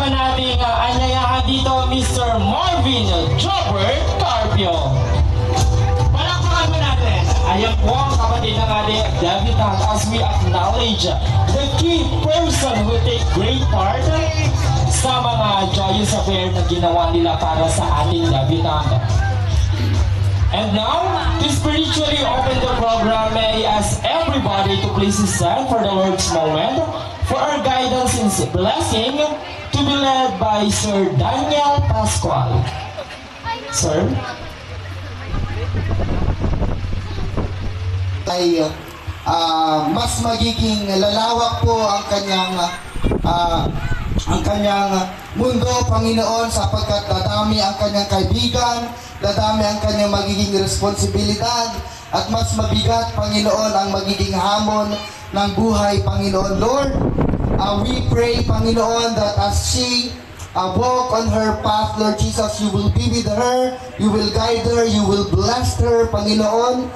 pa nating anyayahan dito Mr. Marvin Jobber Carpio. Palakpakan mo natin. Ayan po ang kapatid ng ating debutant as we acknowledge the key person who take great part sa mga joyous affair na ginawa nila para sa ating debutant. And now, to spiritually open the program, may I ask everybody to please stand for the Lord's moment for our guidance and blessing to be led by Sir Daniel Pascual. Sir? Ay mas magiging lalawak po ang kanyang mundo, Panginoon, sapagkat dadami ang kanyang kaibigan, dadami ang kanyang magiging responsibilidad, at mas mabigat, Panginoon, ang magiging hamon ng buhay, Panginoon. Lord, we pray, Panginoon, that as she walk on her path, Lord Jesus, you will be with her, you will guide her, you will bless her, Panginoon,